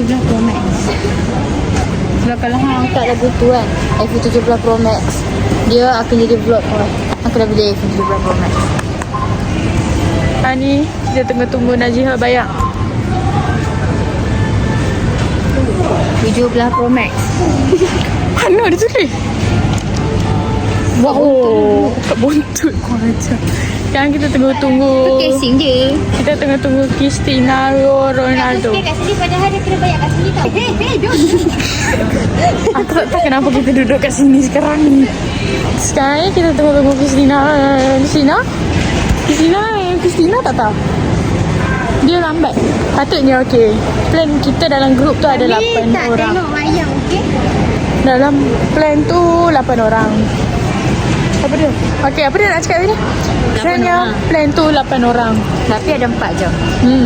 17 Pro Max. Sebab kalau hang angkat lagu tu kan, iPhone 17 Pro Max, dia akan jadi vlog kau. Aku dah beli iPhone 17 Pro Max. Ni kita tunggu Najihah bayar. 17 Pro Max. Mana dia tulis? Wow, kat buntut kau aja. Sekarang kita tunggu. Casing je. Kita tengah tunggu Cristiano Ronaldo. Kat sini padahal dia kena bayar kat sini tau. Jom. Aku tak tahu kenapa kita duduk kat sini sekarang ni. Sekarang ni kita tunggu Christina tak tahu. Dia lambat. Patutnya okey. Plan kita dalam grup tu ada 8 orang. Tak tengok wayang, okey? Dalam plan tu 8 orang. Apa dia? Okey, apa dia nak cakap tadi? Sebenarnya plan tu 8 orang. Tapi ada 4 je.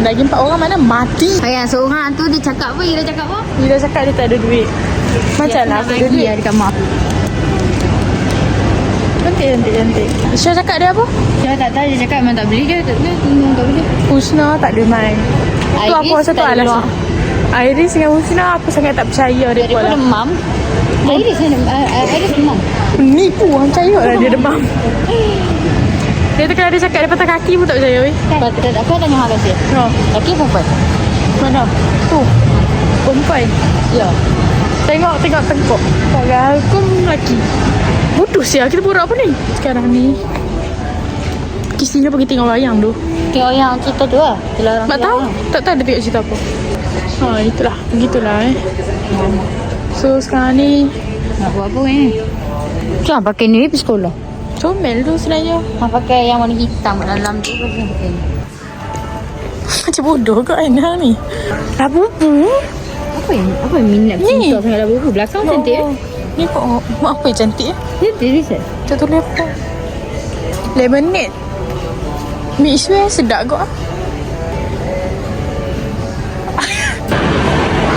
Lagi 4 orang mana mati. Yang seorang tu dia cakap apa? Dia cakap apa? Dia cakap dia tak ada duit. Macam lah aku ada duit. Dia dekat mak. Cantik. Syah cakap dia apa? Dia tak tahu, dia cakap memang tak beli je. Tak beli. Husna tak ada main. Tu aku rasa tu alasan. Iris dengan Husna apa sangat tak percaya dia Dia pun pula. demam. Iris demam. Nipu orang percaya lah dia demam. Dia tu kalau dia cakap dia patah kaki pun tak percaya weh. Apa tanya hal dia? Laki perempuan? Mana? Tu. Perempuan. Ya. Tengok tengkok. Kalau aku lelaki. Bodoh siap kita borak apa ni? Sekarang ni Kisina pergi tengok wayang tu. Tengok yang kita tu lah. Tak tahu. Tak tahu dia tengok cerita apa. Itulah. Begitulah So sekarang ni nak buat apa ni? Jangan pakai ni pergi sekolah. comel tu sebenarnya. Pakai yang warna hitam kat dalam tu pun pakai. Macam bodoh kau Aina ni. Labu-bu. Apa yang minat cinta sangat labu-bu? Belakang cantik Ni kok apa yang cantik Cantik Rizal. Kita tulis apa? Lemonade. Mixware sedap kok.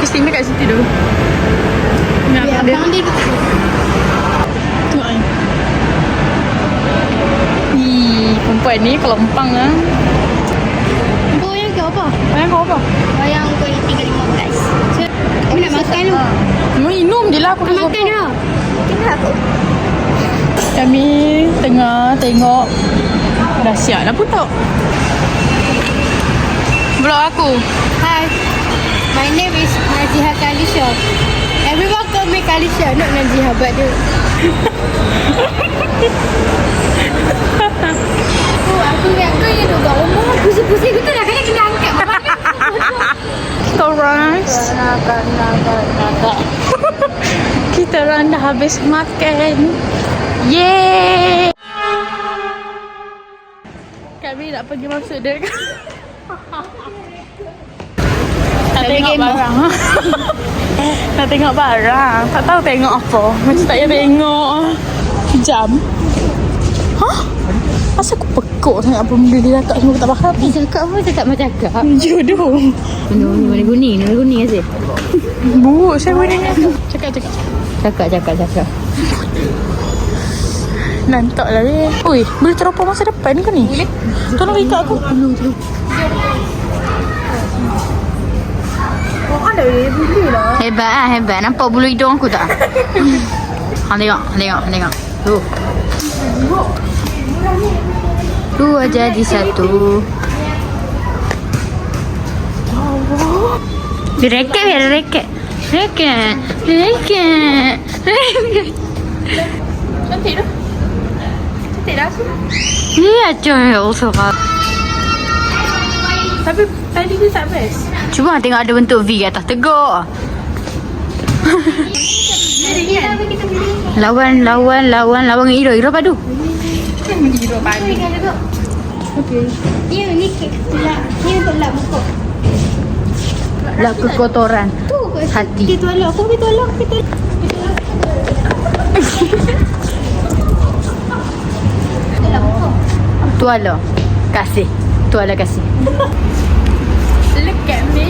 Kristina kat situ dulu. Biar abang dia tengok ni. Perempuan ni kelempang lah. kau yang kau apa? Wayang kau apa? Wayang kau yang 3.15. Aku nak makan tu. Minum je lah aku Nak makan tu. Kenapa aku? Kami tengah tengok. Dah siap dah pun tak. Vlog aku. Hi. My name is Naziha Kalisha. Everyone call me Kalisha, not Naziha, but dia. Aku ingat kau yang duduk kat rumah. Pusing-pusing aku tu dah kena angkat. Kita orang. Kita orang dah habis makan. Yeay. Kami nak pergi masuk dia. Nak tengok barang. Nak tengok barang. Tak tahu tengok apa. Macam tak payah tengok jam. Hah? Asal aku pekok sangat apa benda dia cakap semua aku tak faham. Cakap apa? Cakap macam cakap. Jodoh. Mana kuning asyik. Buruk saya bunyinya. Cakap. Cakap. Nantak lah weh. Oi, boleh teropong masa depan ke ni? Boleh. Tolong ikat aku. Tolong. Oh, ada weh. Boleh lah. Hebat. Nampak bulu hidung aku tak? Tengok. Tu. Dua jadi satu. Reket. Cantik dah. Iya, coy, suka. Tapi tadi dia tak best. Cuba tengok ada bentuk V kat atas tegak. Lawan Ira padu. Kan menggiro pagi. Okey. Ni untuk lap muka. Lap kekotoran. Tu hati. Kita tolak. Tuala kasih. Look at me.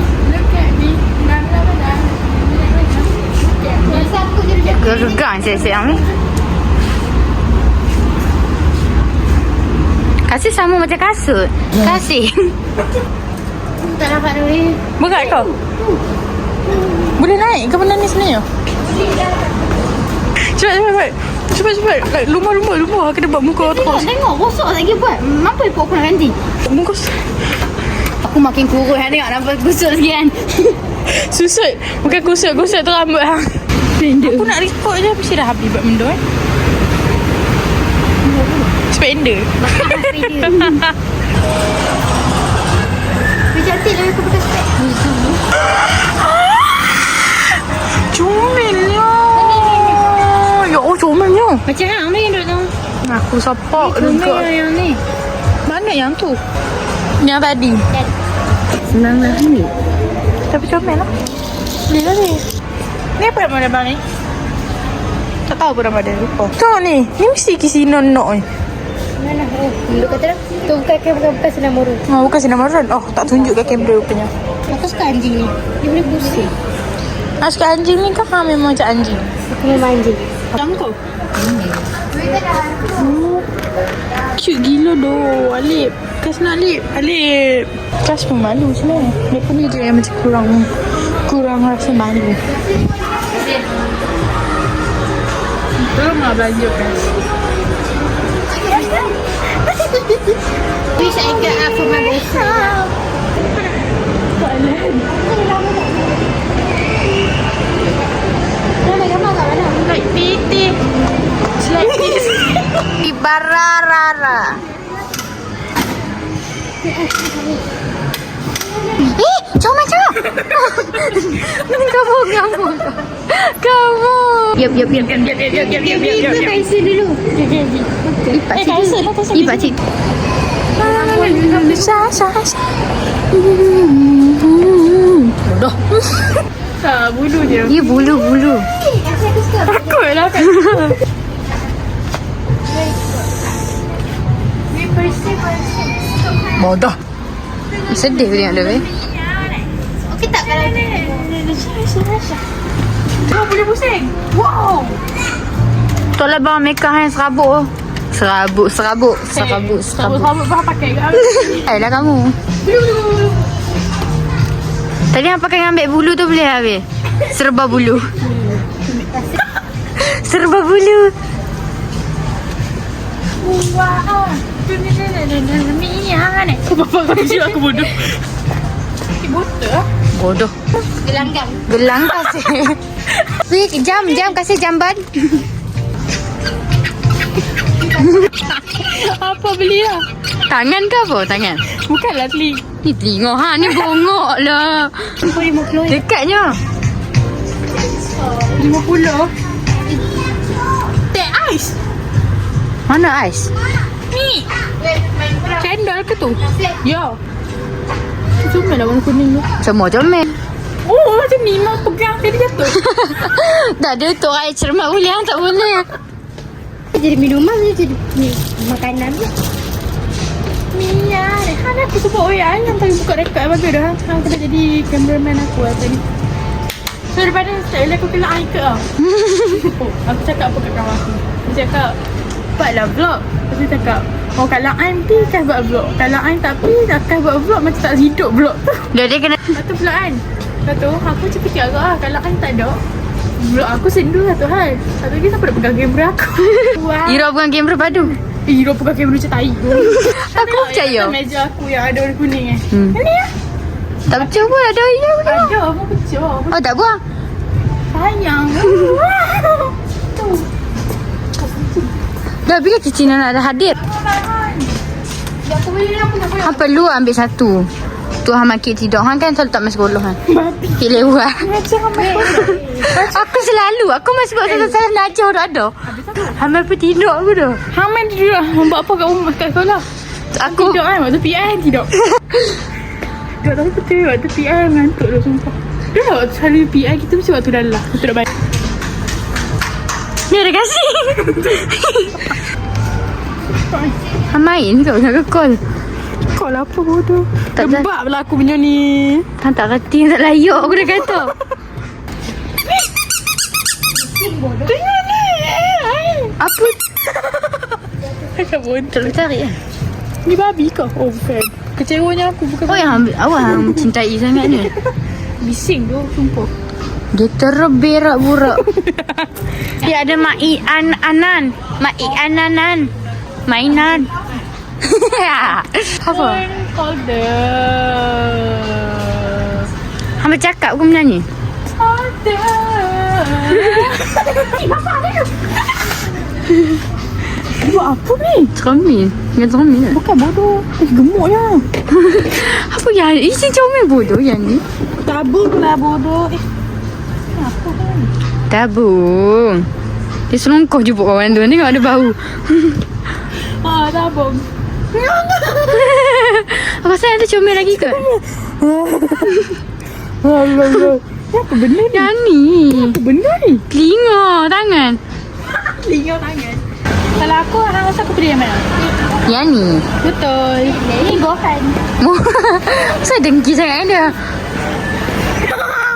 Gegang saya ni. Kasih sama macam kasut. Kasih. Tak dapat duit. Berat kau? Boleh naik ke benda ni sebenarnya? Cepat. Like, lumba. Kena buat muka terus. Tengok, bosok lagi buat. Apa ikut aku nak ganti? Muka Aku makin kurus kan, tengok nampak kusut sikit kan. susut. Bukan kusut tu rambut hang. Aku nak report je. Mesti dah habis buat benda Spender. Dia cantik lah aku pakai spek. Comelnya. Ya Allah, comelnya. Macam hang ni yang duduk tu. Aku sapak Comel dekat. yang ni. Mana yang tu? Yang tadi. RM19. Tapi comel lah. Beli lah ni. Ni apa nama ni? Tak tahu pun nama dia. Lupa. Tengok ni. Ni mesti kisi nonok ni. Mana? Oh, duduk kata dah. Tu bukan sinar moru. Oh, bukan sinar marun. Oh, tak tunjuk kat kamera rupanya. Aku suka anjing ni. Dia boleh pusing. Nak suka anjing ni kan? Memang macam anjing. Aku memang anjing. Macam kau? Cute gila doh. Alip. Kas nak Alip. Kas pun malu sebenarnya. Dia pun dia yang macam kurang rasa malu. Tolong lah belanja Kas. Wish I could ask for my boyfriend. Mana gambar kat mana? Like piti. Like this. Ibarara. Comel. Kamu. Yap. Kaisa dulu. Kaisa lah. Ipak cik. Bodoh. Bulu je. Ya, bulu. Takut lah kan. Bodoh. Sedih tengok dia weh. Okey tak kalau Tengok boleh pusing. Wow. tolak bang makeup yang serabut. Serabut. Serabut pun pakai ke? Ayolah kamu. Tadi yang pakai ambil bulu tu boleh habis. Serba bulu. Wah. Kau bapak kau cakap aku bodoh. Bodoh. Gelang kasih. Wih, jam kasih jamban. Apa beli lah? Tangan ke apa? Tangan. Bukanlah teling. Ni telinga ha, ni bongok lah. 50 dekatnya. 50. Teh ais. Mana ais? Ni. Cendol ke tu? Ya. Cuma lah warna kuning tu. Semua comel. Oh, macam ni mau pegang dia jatuh. Tak ada tu air cermat boleh, tak boleh. Jadi minuman je, jadi makanan je. Mia, Rehan aku sebut yang tadi buka rekod bagus dah. Hang kena jadi cameraman aku tadi. So daripada style aku kena air ke tau. Aku cakap apa kat kawan aku. Dia cakap, buatlah vlog. Lepas dia cakap, oh kalau I'm pi kan buat vlog. Kalau I'm tak pi akan buat vlog macam tak hidup vlog tu. Dia kena. Lepas tu pula kan. Lepas tu aku macam fikir agak lah. Kalau I'm tak ada, vlog aku sendu satu hal. Satu lagi siapa nak pegang kamera aku. Wah. Ira bukan kamera padu. Ira pegang kamera macam tai tu. Aku percaya. Meja aku yang ada warna kuning Ini ya. Tak percaya pun ada Ira. Ada apa kecil. Oh tak buang. Sayang. Tu. Dah bila Cina nak ada hadir. Dah aku beli aku nak Han perlu ambil satu. Tu Han makik tidur. Han kan selalu tak masuk sekolah Han. babi. Kik lewat. Macam Aku selalu. Aku masuk sekolah saya nak ajar dah ada. Han main tidur aku dah. Hang main tidur. Hang buat apa kat rumah kat sekolah? Aku Tidur kan waktu PI tidur. Tidur tapi betul waktu PI ngantuk dah sumpah. Dia lah waktu selalu PI kita mesti waktu dalam. Kita nak bayar. ni ada kasih. Han main ke nak call. Kau lah apa bodoh. Tak Gebak pula aku punya ni. Han tak reti tak layak aku dah kata. Tengok ni. Apa? Macam bodoh. Tak boleh tarik kan? Ni babi kau? Oh bukan. Kecewanya aku bukan Oh yang awak yang mencintai sangat ni. bising tu sumpah. Dia terberak burak. Dia ada Anan. Ananan. Mainan. Apa? Hamba cakap aku menyanyi. Buat apa ni? Cermin. Yang cermin. Bukan bodoh. Gemuknya. Apa yang isi cermin bodoh yang ni? Tabung lah bodoh. Apa kan? Tabung. Dia selongkoh je buat kawan tu. Tengok ada bau. Tabung. Apa saya tu cermin lagi ke? Apa benda ni? Yang ni. Apa benda ni? Telinga tangan. Telinga tangan. Kalau aku, hang rasa aku pilih yang mana? Yang ni. Betul. Ini Gohan. Saya dengki sangat dia.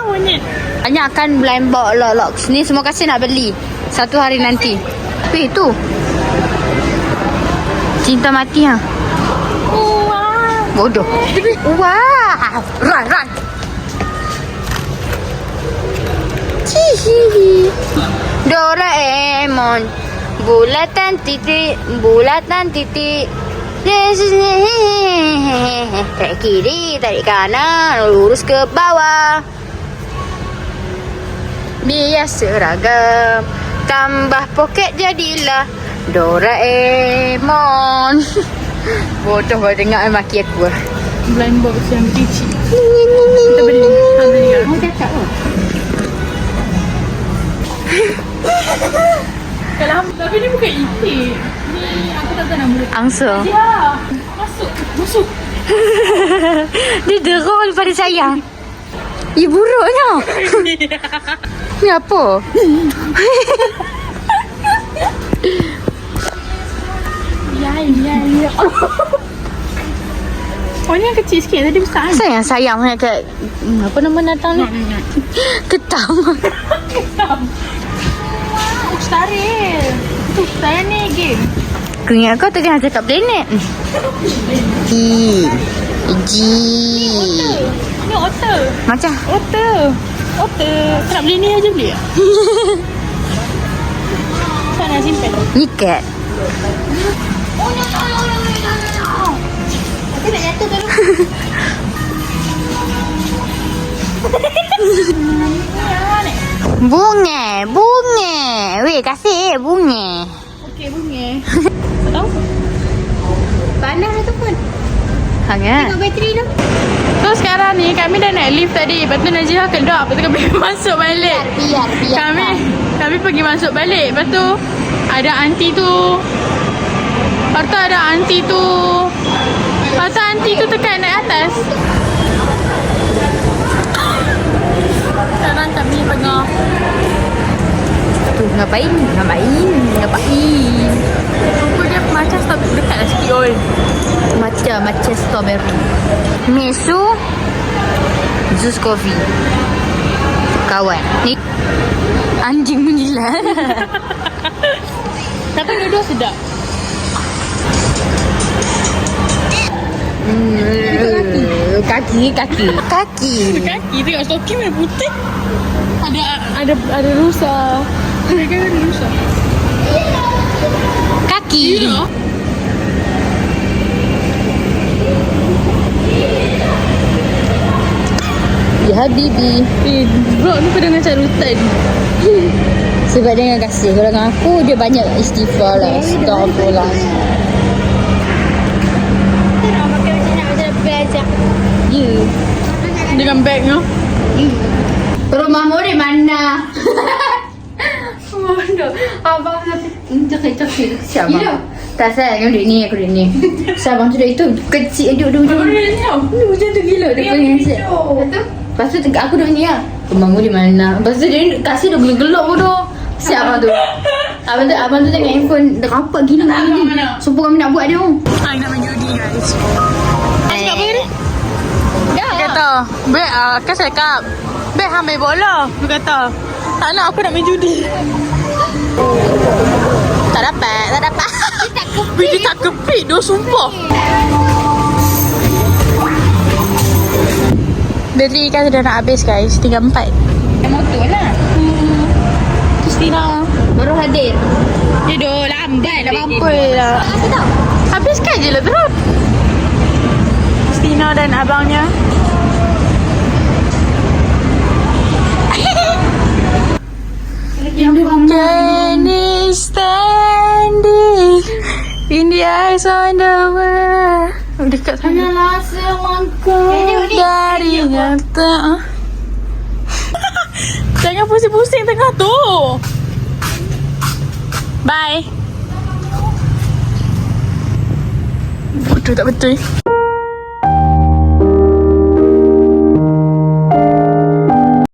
Monyet. Banyak akan blind box lock. Ni semua kasih nak beli. Satu hari nanti. Tapi tu. Cinta mati ha. Wah. Bodoh. Wah. Run. Cihihi. Doraemon. Bulatan titik. Tarik kiri, tarik kanan, lurus ke bawah. Biar seragam. Tambah poket jadilah Doraemon. Bodoh kau dengar maki aku. Blind box yang kecil. Kita beli. Hang beli kan? Kau cakap apa? Kalau tapi ni bukan itik. Ni aku tak tahu nama dia. Angsa. Ya. Masuk. Dia derol pada saya. Buruknya. Ni apa? Ya. Oh ni yang kecil sikit tadi besar kan? Sayang kat apa nama datang ni? Ketam. Staril. Itu saya ni game. Aku ingat kau tadi hang cakap planet. G. Ni otter. Macam Otter. Kau nak beli ni aja beli tak? Saya nak simpan. ni cat. Aku nak jatuh dulu. Bunga. Weh, kasih bunga. Okey, bunga. Tak tahu. Panas tu pun. Hangat. Tengok bateri tu. So sekarang ni kami dah naik lift tadi. Lepas tu Najibah kedok. Lepas tu kami masuk balik. Biar. Kami pergi masuk balik. Lepas tu ada aunty tu. Lepas tu ada aunty tu. Lepas tu aunty tu tekan naik atas. Sekarang kami tengah Tu ngapain? rupa dia macam stop dekat lah sikit oi. Macam strawberry. Mesu. Jus kopi. Kawan. Ni anjing menjilat. Tapi dua-dua sedap. Kaki. Kaki tengok stoki mana putih. Ada rusa. Ada rusa. Kaki. You know? Ya Habibi. Bro ni pada dengan carutan. Sebab dia dengan kasih. Kalau dengan aku, dia banyak istighfar lah. Astagfirullah. Ya. Dengan bag tu. Rumahmu di mana? Bodoh. Abang cakap siapa? Tak saya aku duduk ni. Sabang tu dah itu kecil duduk. Ni hujan tu gila dia pengen siap. Lepas tu aku duduk ni lah. Rumahmu di mana? Lepas tu dia kasih dah gelap bodoh. Siap abang tu. Abang tu tengok handphone dah rapat gila ni. Sumpah kami nak buat dia. I nak main judi guys. Cakap apa ni? Ya. Dia kata, Bek, kan saya cakap, Bek, ambil bola. Dia kata, tak nak, aku nak main judi. Tak dapat. Dia tak kepit dia, sumpah. Bateri kan dah nak habis guys, tinggal 4. motor lah. Christina. Baru hadir. Dia dah lambat dah mampu lah. Apa tau? Habiskan je lah terus. Christina dan abangnya. Can you standing in the eyes on the world? Dekat sana. Lah semangka. Dari nyata. Jangan pusing-pusing tengah tu. Bye. Bodoh tak betul.